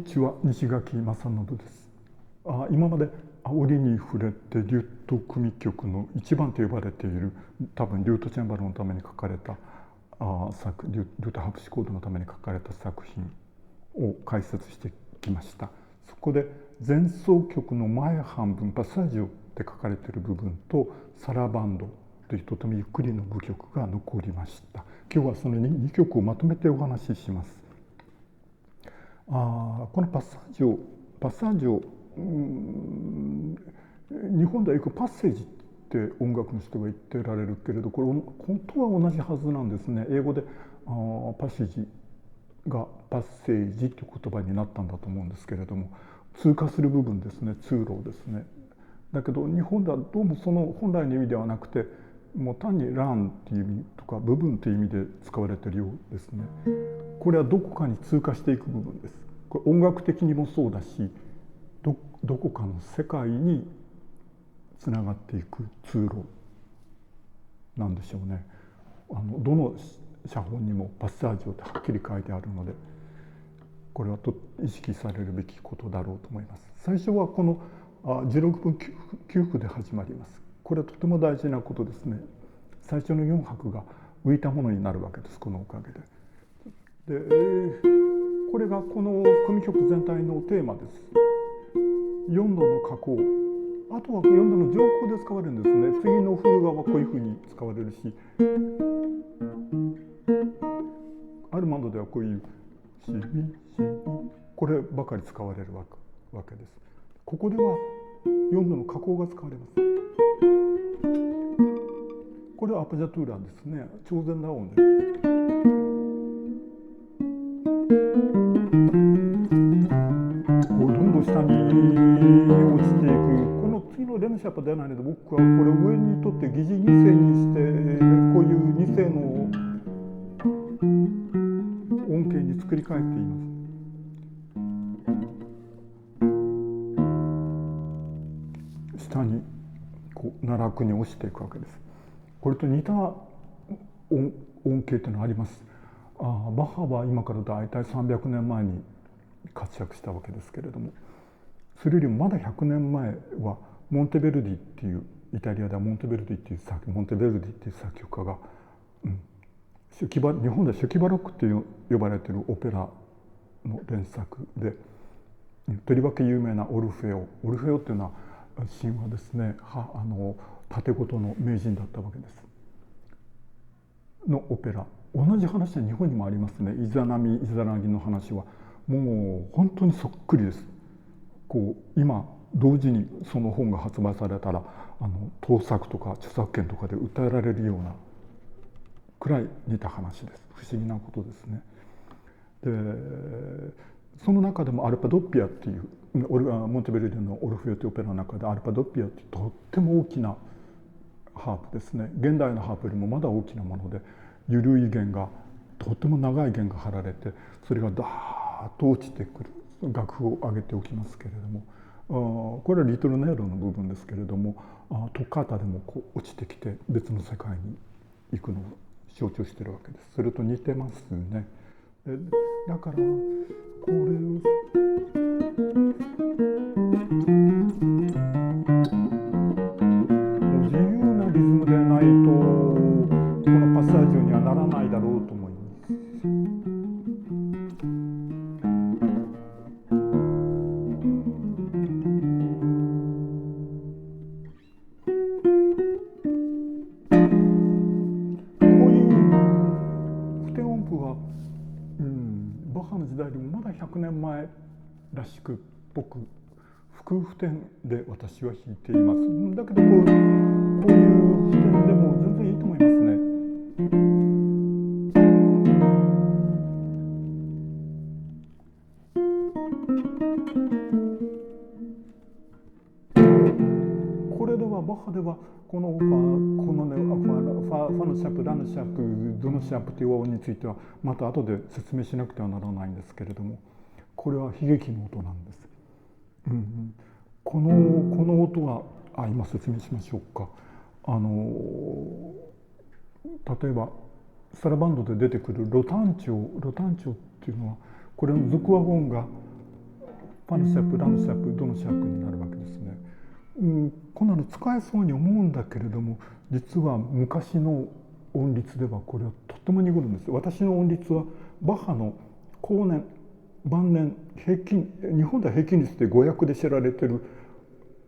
にちは、西垣正信です。今まで折に触れてリュート組曲の一番と呼ばれている、多分リュートチェンバロのために書かれたリュートハープシコードのために書かれた作品を解説してきました。そこで前奏曲の前半分、パッサージュって書かれている部分とサラバンドというとてもゆっくりの舞曲が残りました。今日はその2曲をまとめてお話しします。このパッサージュ、日本ではよくパッセージって音楽の人が言ってられるけれど、これ本当は同じはずなんですね。英語でパッセージがパッセージという言葉になったんだと思うんですけれども、通過する部分ですね、通路ですね。だけど日本ではどうもその本来の意味ではなくて、もう単にランっていう意味とか部分という意味で使われているようですね。これはどこかに通過していく部分です。これ音楽的にもそうだし、どこかの世界につながっていく通路なんでしょうね。どの写本にもパッサージュってはっきり書いてあるので、これは意識されるべきことだろうと思います。最初はこの16分9符で始まります。これはとても大事なことですね。最初の4拍が浮いたものになるわけです、このおかげで。これがこの組曲全体のテーマです。4度の下降、あとは4度の上降で使われるんですね。次の風画はこういうふうに使われるし、アルマンドではこういうシミシミ、こればかり使われるわけです。ここでは4度の下降が使われます。これはアパジャトゥーラですね。超前打音で。下に落ちていく。この次のレムシャープ出ないので、僕はこれ上にとって疑似2世にして、こういう2世の音形に作り変えています。下にこう奈落に落ちていくわけです。これと似た音形というのがあります。バッハは今からだいたい300年前に活躍したわけですけれども、それよりもまだ100年前はモンテベルディっていう、イタリアではモンテベルディっていう作曲家が、日本で初期バロックって呼ばれているオペラの連作で、とりわけ有名なオルフェオっていうのは神話ですね、盾事の名人だったわけですのオペラ。同じ話は日本にもありますね。イザナギの話はもう本当にそっくりです。こう今同時にその本が発売されたら盗作とか著作権とかで訴えられるようなくらい似た話です。不思議なことですね。でその中でもアルパドッピアっていうモンテベルディのオルフェオというオペラの中でアルパドッピアっていうとっても大きなハープですね。現代のハープよりもまだ大きなもので、緩い弦がとっても長い弦が張られて、それがダーッと落ちてくる。楽譜を上げておきますけれども、これはリトルネイロの部分ですけれども、トッカータでもこう落ちてきて別の世界に行くのを象徴しているわけです。それと似てますね。だからこれを自由なリズムでないとこのパッサージュにはならないだろうと思います。バッハの時代よりもまだ100年前らしく僕複符点で私は弾いています。だけどこういう譜点でも全然いいと思いますね。これではバッハではこのねファのシャープ、ラのシャープ、ドのシャープという音についてはまた後で説明しなくてはならないんですけれども、これは悲劇の音なんです。この音は今説明しましょうか。例えばサラバンドで出てくるロタン調っていうのは、これの属和音がファのシャープ、ラのシャープ、ドのシャープになるわけですね。こんなの使えそうに思うんだけれども、実は昔の音律ではこれはとっても濁るんです。私の音律はバッハの後年晩年平均、日本では平均律で500で知られてる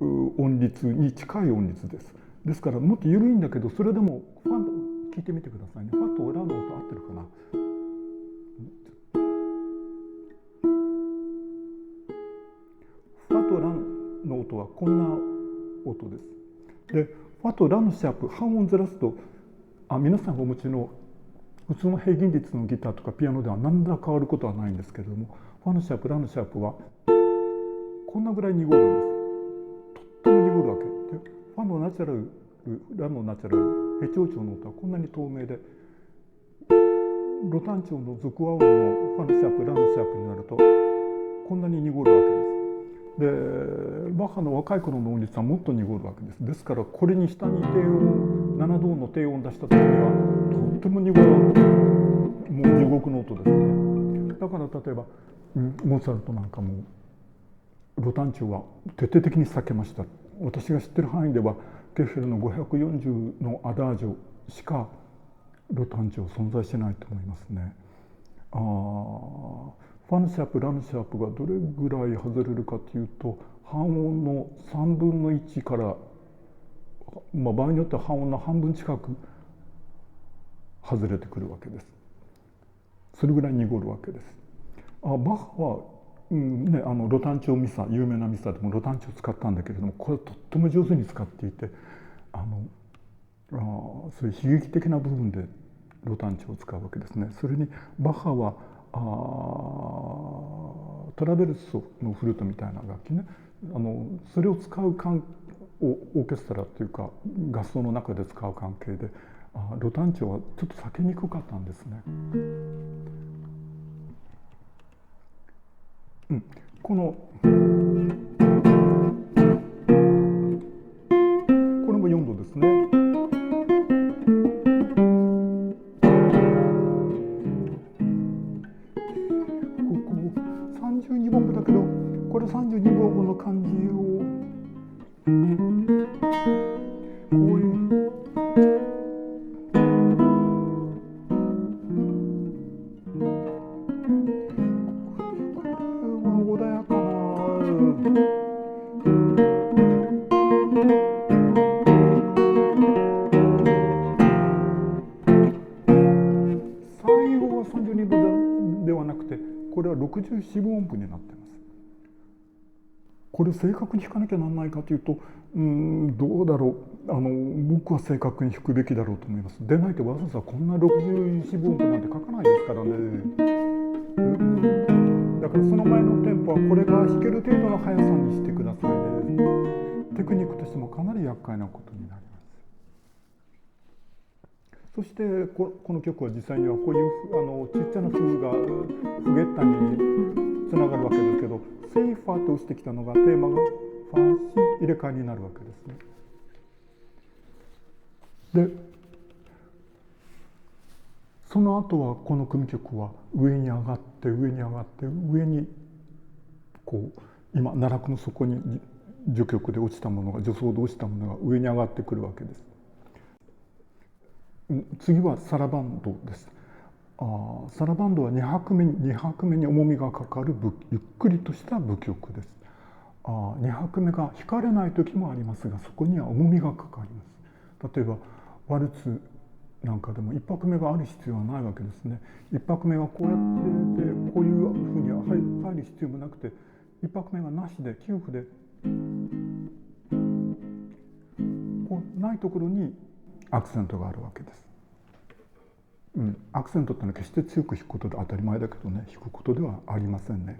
音律に近い音律です。ですからもっと緩いんだけど、それでもファ聞いてみてくださいね。ファとラの音合ってるかな。ファとラの音はこんな音です。でファとラのシャープ半音ずらすと、皆さんがお持ちの普通の平均律のギターとかピアノでは何ら変わることはないんですけれども、ファのシャープラのシャープはこんなぐらい濁るんです。とっても濁るわけで、ファのナチュラル、ラのナチュラル、ヘ長調の音はこんなに透明で、ロ単調の属和音のファのシャープラのシャープになるとこんなに濁るわけです。でバッハの若い頃の音律はもっと濁るわけです。ですからこれに下に低音7度音の低音を出した時にはとっても濁る、もう地獄の音ですね。だから例えばモーツァルトなんかもロ単調は徹底的に避けました。私が知ってる範囲ではケッヘルの540のアダージョしかロ単調存在しないと思いますね。ファのシャープラのシャープがどれぐらい外れるかというと、半音の3分の1から、場合によっては半音の半分近く外れてくるわけです。それぐらい濁るわけです。バッハは、ロ単調ミサ、有名なミサでもロ単調を使ったんだけれども、これはとっても上手に使っていて、そういう悲劇的な部分でロ単調を使うわけですね。それにバッハはトラベルソのフルートみたいな楽器ね、それを使うオーケストラというか合奏の中で使う関係でロ単調はちょっと避けにくかったんですね。これも4度ですね。32分音符だけど、これ32分音符の感じをこういう穏やかな最後は32分ではなくて、これは64分音符になっています。これを正確に弾かなきゃなんないかというと、どうだろう、僕は正確に弾くべきだろうと思います。でないとわざわざこんな64分音符なんて書かないですからね。だからその前のテンポはこれが弾ける程度の速さにしてくださいね。テクニックとしてもかなり厄介なことになります。そしてこの曲は実際にはこういうちっちゃなフがフゲッタにつながるわけですけど、セイファーとしてきたのがテーマがファーシ入れ替えになるわけですね。でその後はこの組曲は上に上がって上に上がって上にこう今奈落の底に序曲で落ちたものが序奏で落ちたものが上に上がってくるわけです。次はサラバンドです。サラバンドは2拍目に重みがかかるゆっくりとした舞曲です。2拍目が弾かれない時もありますが、そこには重みがかかります。例えばワルツなんかでも1拍目がある必要はないわけですね。1拍目はこうやってこういうふうに入る必要もなくて、1拍目がなしで9符でこうないところにアクセントがあるわけです。アクセントってのは決して強く弾くことで当たり前だけどね、弾くことではありませんね。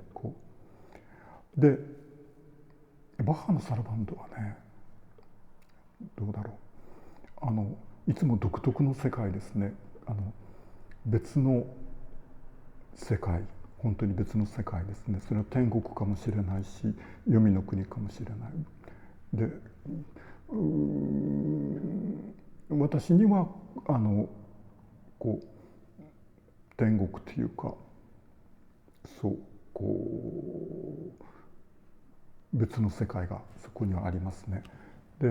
でバッハのサラバンドはね、どうだろう、いつも独特の世界ですね。別の世界、本当に別の世界ですね。それは天国かもしれないし、黄泉の国かもしれない。で私にはこう天国というか、そうこ別の世界がそこにはありますね。で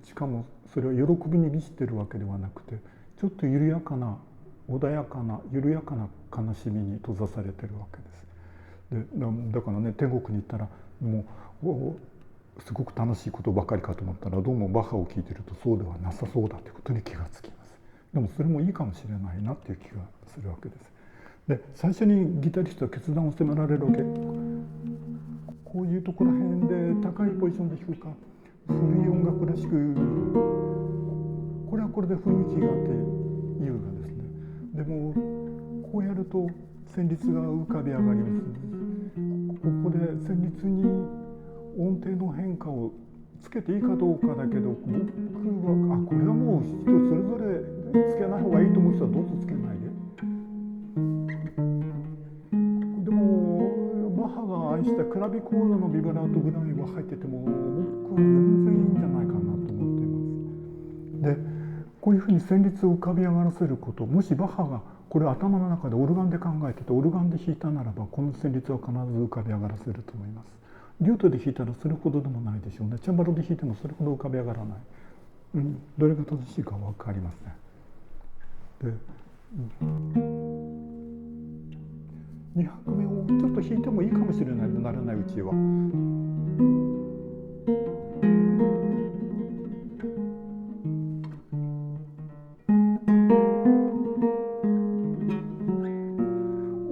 しかもそれは喜びに満ちてるわけではなくて、ちょっと緩やかな穏やかな緩やかな悲しみに閉ざされてるわけです。でだからね、天国に行ったらもうすごく楽しいことばかりかと思ったら、どうもバッハを聴いてるとそうではなさそうだということに気がつきます。でもそれもいいかもしれないなっていう気がするわけです。で最初にギタリストは決断を迫られるわけ。こういうところら辺で高いポジションで弾くか、古い音楽らしく、これはこれで雰囲気があって優雅ですね。でもこうやると旋律が浮かび上がります。ここで旋律に音程の変化をつけていいかどうかだけど、僕はこれはもう人それぞれつけない方がいいと思う人はどうぞつけないで。でもバッハが愛したクラビコードのビブラートぐらいは入ってても僕は全然いいんじゃないかなと思っています。でこういうふうに旋律を浮かび上がらせること、もしバッハがこれを頭の中でオルガンで考えててオルガンで弾いたならば、この旋律は必ず浮かび上がらせると思います。リュートで弾いたらそれほどでもないでしょうね。チェンバロで弾いてもそれほど浮かび上がらない、どれが正しいか分かりません。で、2拍目をちょっと弾いてもいいかもしれないとならないうちは。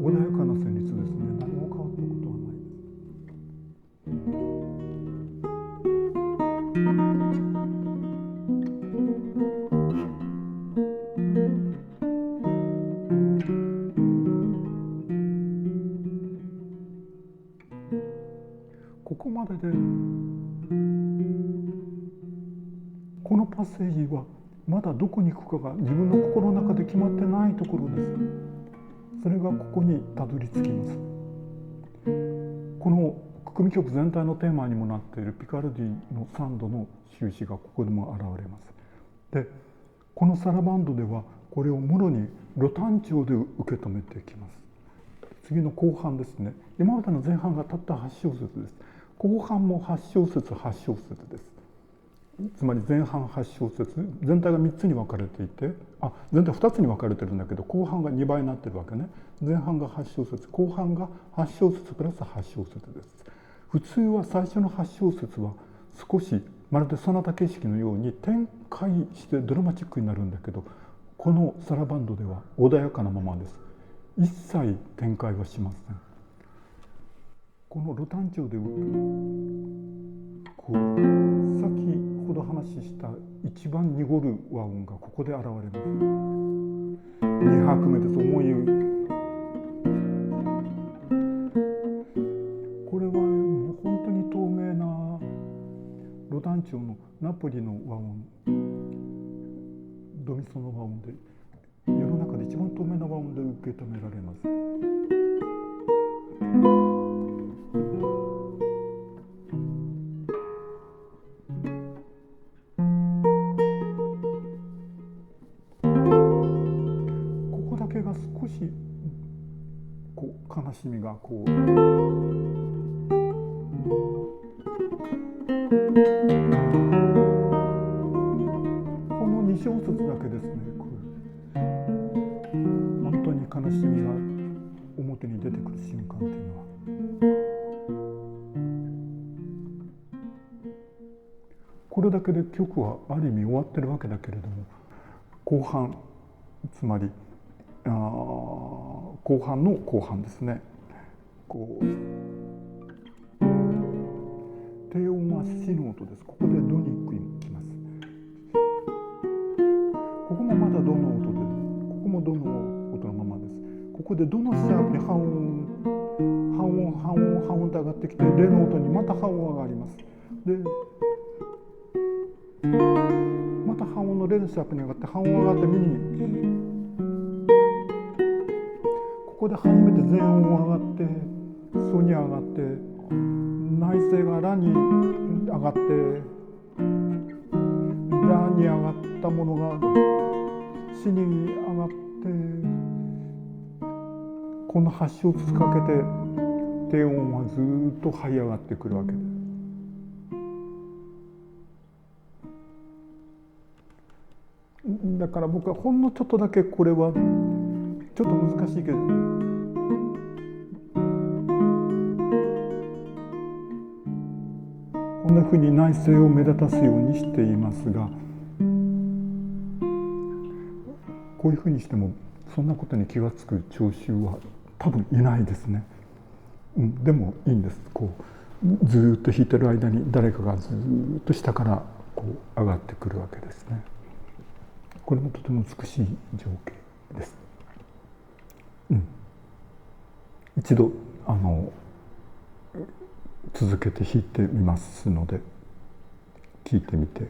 穏やかな旋律ですね。何も変わったことはない。ここまででこのパッセージはまだどこに行くかが自分の心の中で決まってないところです。それがここにたどり着きます。この組曲全体のテーマにもなっているピカルディの3度の終止がここでも現れます。でこのサラバンドではこれをもろにロ単調で受け止めていきます。次の後半ですね。今までの前半がたった8小節です。後半も8小節8小節です。つまり前半8小節、全体が3つに分かれていて、全体2つに分かれてるんだけど、後半が2倍になってるわけね。前半が8小節、後半が8小節プラス8小節です。普通は最初の8小節は少しまるでソナタ形式のように展開してドラマチックになるんだけど、このサラバンドでは穏やかなままです。一切展開はしません。このロ単調でこう先ほど話した一番濁る和音がここで現れます。2拍目です。思いこれはもう本当に透明なロ単調のナポリの和音、ドミソの和音で世の中で一番透明な和音で受け止められます。少しこう悲しみがこうこの2小節だけですね。本当に悲しみが表に出てくる瞬間っていうのは、これだけで曲はある意味終わってるわけだけれども、後半、つまり後半の後半ですね。こう低音はシの音です。ここでドに行きます。ここもまだドの音で、ここもドの音のままです。ここでドのシャープに半音と上がってきて、レの音にまた半音が上がります。でまた半音のレのシャープに上がって半音上がってミに、ここで初めて全音上がってソに上がって、内声がラに上がって、ラに上がったものがシに上がって、この8小節かけて低音はずっと這い上がってくるわけです。だから僕はほんのちょっとだけこれはちょっと難しいけど、こんなふうに内声を目立たすようにしていますが、こういうふうにしてもそんなことに気が付く聴衆は多分いないですね。でもいいんです。こうずっと弾いてる間に誰かがずっと下からこう上がってくるわけですね。これもとても美しい情景です。一度続けて弾いてみますので聞いてみて